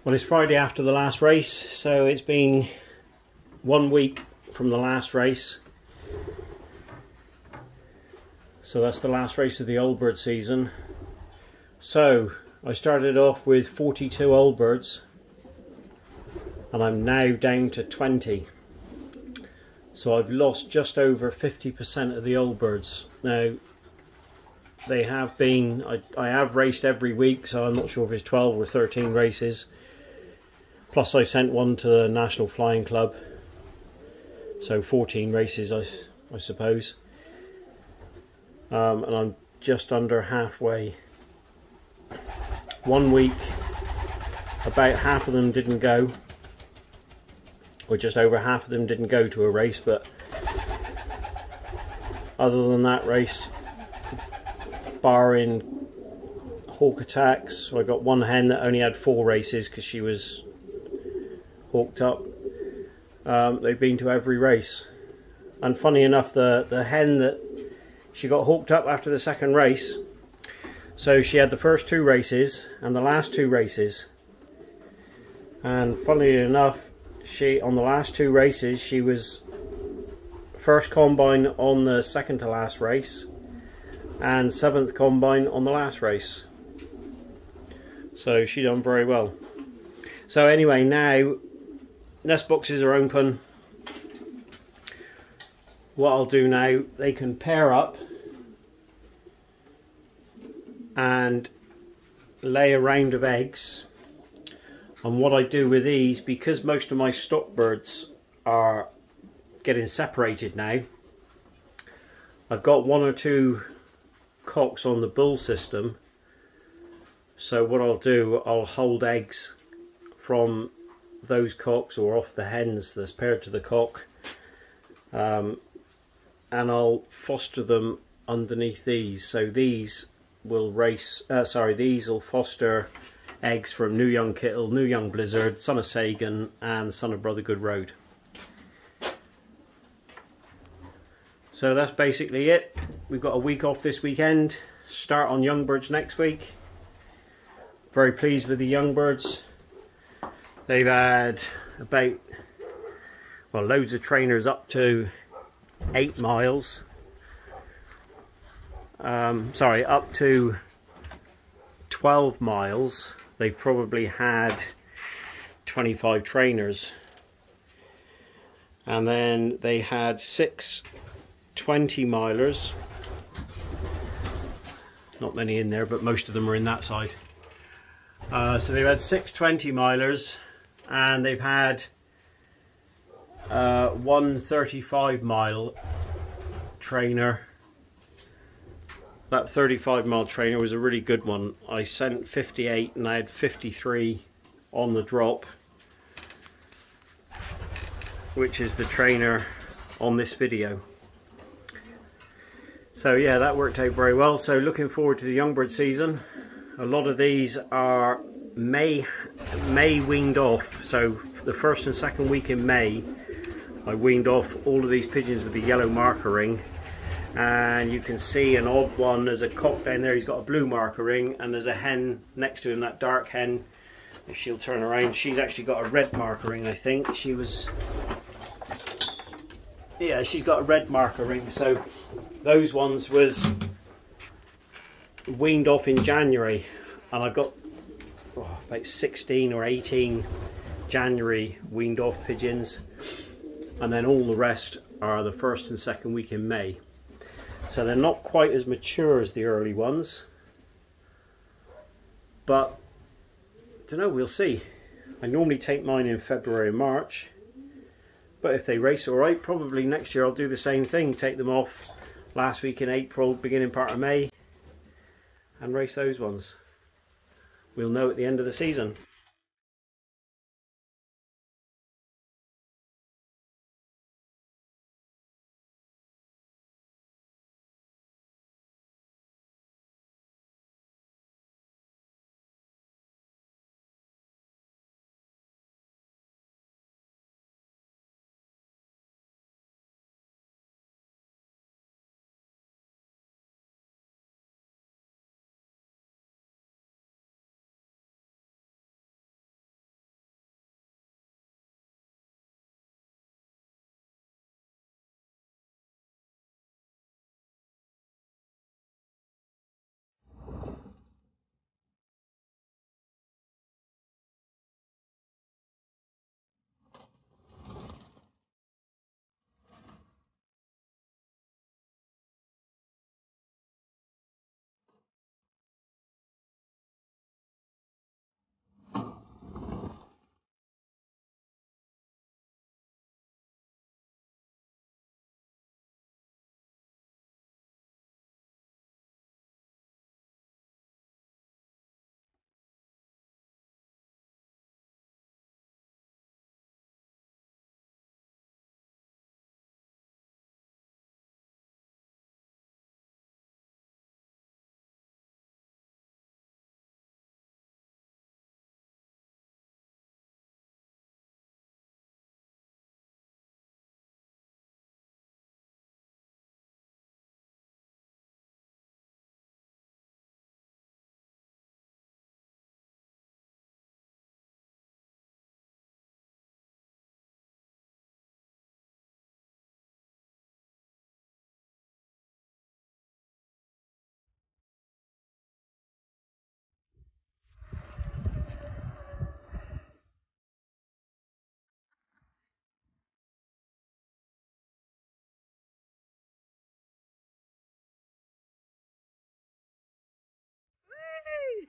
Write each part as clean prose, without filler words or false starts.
Well, it's Friday after the last race, so it's been 1 week from the last race. So that's the last race of the old bird season. So I started off with 42 old birds and I'm now down to 20. So I've lost just over 50% of the old birds. Now they have been, I have raced every week, so I'm not sure if it's 12 or 13 races. Plus I sent one to the National Flying Club. So 14 races I suppose. And I'm just under halfway. 1 week, about half of them didn't go. Or just over half of them didn't go to a race, but other than that race, barring hawk attacks, I got one hen that only had 4 races because she was hawked up. They've been to every race, and funny enough, the hen that she got hawked up after the second race, so she had the first 2 races and the last 2 races, and funnily enough, she on the last 2 races she was first combine on the second to last race and 7th combine on the last race, so she done very well. So anyway, now nest boxes are open. What I'll do now, they can pair up and lay a round of eggs. And what I do with these, because most of my stock birds are getting separated now, I've got 1 or 2 cocks on the bull system. So what I'll do, I'll hold eggs from those cocks or off the hens that's paired to the cock, and I'll foster them underneath these. So these will these will foster eggs from New Young Kittle, New Young Blizzard, Son of Sagan and Son of Brother Good Road. So that's basically it. We've got a week off this weekend, start on young birds next week. Very pleased with the young birds. They've had about, well, loads of trainers up to 8 miles. Up to 12 miles. They've probably had 25 trainers. And then they had 6 20-milers. Not many in there, but most of them are in that side. So they've had 6 20-milers. And they've had 1 35-mile trainer. That 35-mile trainer was a really good one. I sent 58 and I had 53 on the drop, which is the trainer on this video. So yeah, that worked out very well. So looking forward to the young bird season. A lot of these are May weaned off, so the first and second week in May I weaned off all of these pigeons with the yellow marker ring, and you can see an odd one. There's a cock down there, he's got a blue marker ring, and there's a hen next to him, that dark hen. If she'll turn around, she's actually got a red marker ring. I think she was, yeah, she's got a red marker ring. So those ones was weaned off in January, and I've got about 16 or 18 January weaned off pigeons, and then all the rest are the first and second week in May. So they're not quite as mature as the early ones, but I don't know, we'll see. I normally take mine in February and March, but if they race alright, probably next year I'll do the same thing, take them off last week in April, beginning part of May, and race those ones. We'll know at the end of the season. With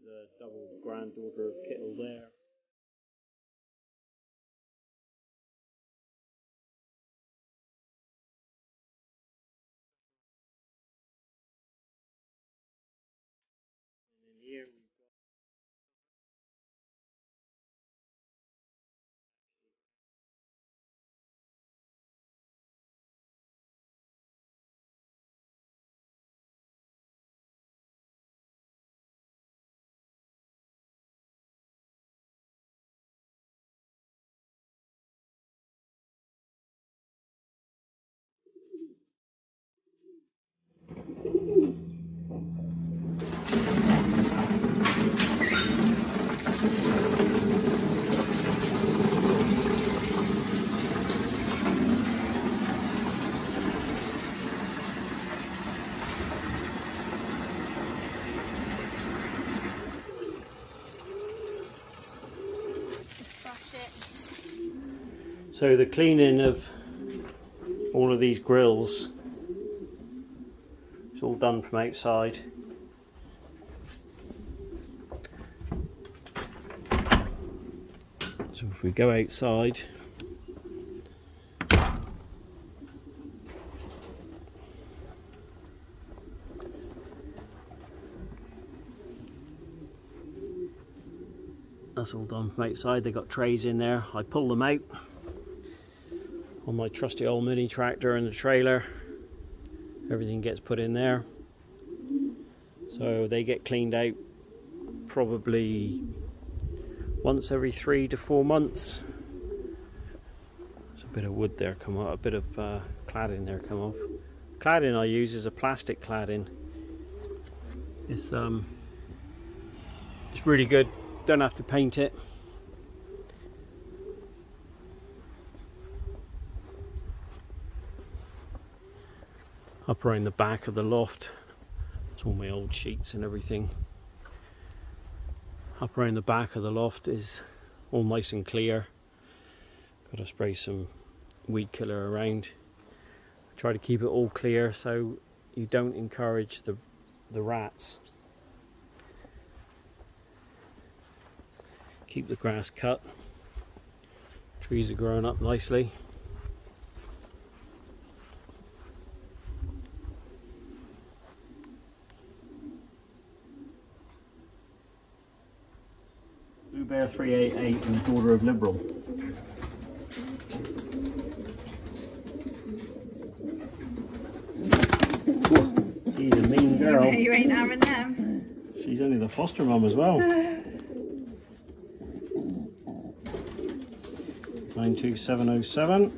a double granddaughter of Kittle there. And in here we've got so the cleaning of all of these grills, it's all done from outside. So if we go outside, that's all done from outside. They got trays in there. I pull them out on my trusty old mini tractor and the trailer. Everything gets put in there, so they get cleaned out probably once every 3 to 4 months. There's a bit of wood there come off, a bit of cladding there come off. Cladding I use is a plastic cladding. It's really good, don't have to paint it. Up around the back of the loft, it's all my old sheets and everything. Up around the back of the loft is all nice and clear. Got to spray some weed killer around. Try to keep it all clear so you don't encourage the rats. Keep the grass cut. Trees are growing up nicely. Blue Bear 388 and daughter of Liberal. She's a mean girl. You ain't having them. She's only the foster mum as well. 92707.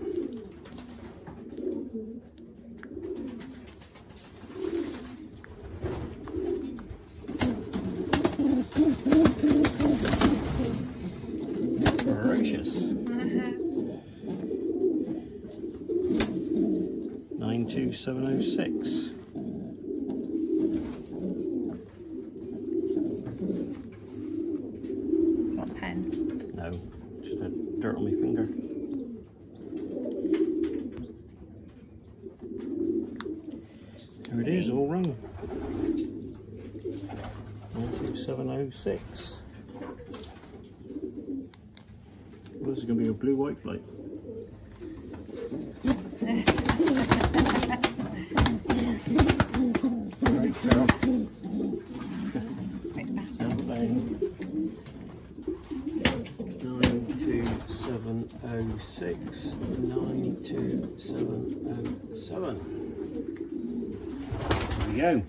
Ferocious. 92706. What pen? No, just a dirt on my finger. There it is, all rung. 92706. Well, this is going to be a blue-white flight. Right, girl. Settle down. 92706. 92707. There we go.